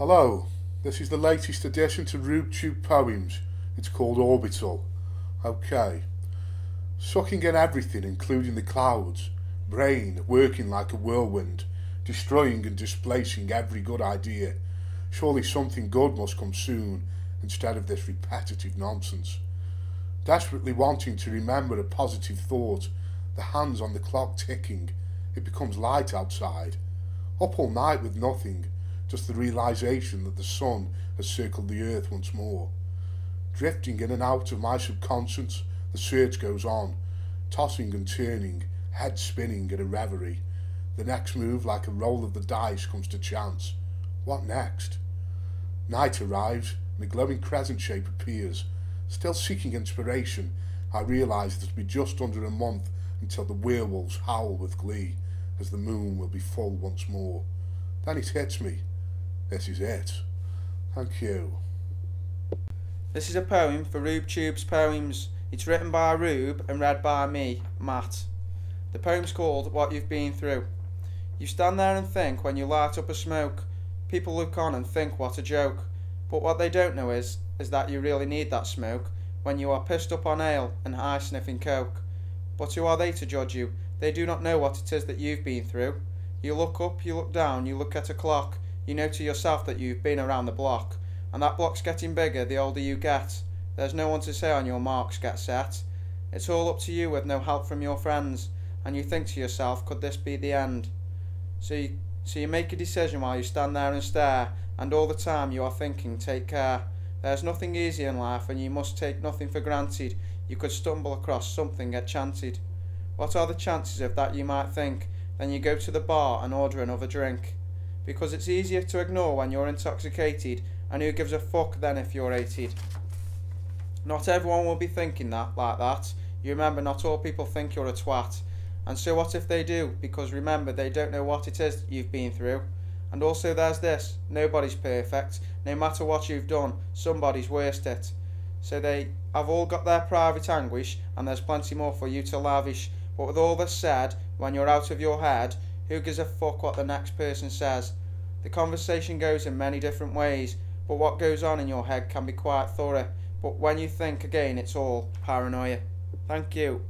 Hello, this is the latest addition to RubeTube Poems. It's called Orbital. Okay. Sucking in everything, including the clouds. Brain working like a whirlwind, destroying and displacing every good idea. Surely something good must come soon, instead of this repetitive nonsense. Desperately wanting to remember a positive thought, the hands on the clock ticking. It becomes light outside. Up all night with nothing, just the realization that the sun has circled the earth once more. Drifting in and out of my subconscious, the search goes on, tossing and turning, head spinning in a reverie. The next move, like a roll of the dice, comes to chance. What next? Night arrives, and a glowing crescent shape appears. Still seeking inspiration, I realise that it'll be just under a month until the werewolves howl with glee, as the moon will be full once more. Then it hits me. This is it. Thank you. This is a poem for RubeTube's Poems. It's written by Rube and read by me, Matt. The poem's called What You've Been Through. You stand there and think when you light up a smoke. People look on and think what a joke. But what they don't know is that you really need that smoke when you are pissed up on ale and high sniffing coke. But who are they to judge you? They do not know what it is that you've been through. You look up, you look down, you look at a clock. You know to yourself that you've been around the block. And that block's getting bigger the older you get. There's no one to say on your marks get set. It's all up to you with no help from your friends. And you think to yourself, could this be the end? So you make a decision while you stand there and stare. And all the time you are thinking, take care. There's nothing easy in life and you must take nothing for granted. You could stumble across something enchanted. What are the chances of that, you might think? Then you go to the bar and order another drink. Because it's easier to ignore when you're intoxicated, and who gives a fuck then if you're hated? Not everyone will be thinking that like that. You remember, not all people think you're a twat. And so what if they do? Because remember, they don't know what it is that you've been through. And also there's this, nobody's perfect. No matter what you've done, somebody's worst it. So they have all got their private anguish, and there's plenty more for you to lavish. But with all this said, when you're out of your head, who gives a fuck what the next person says? The conversation goes in many different ways, but what goes on in your head can be quite thorough. But when you think again, it's all paranoia. Thank you.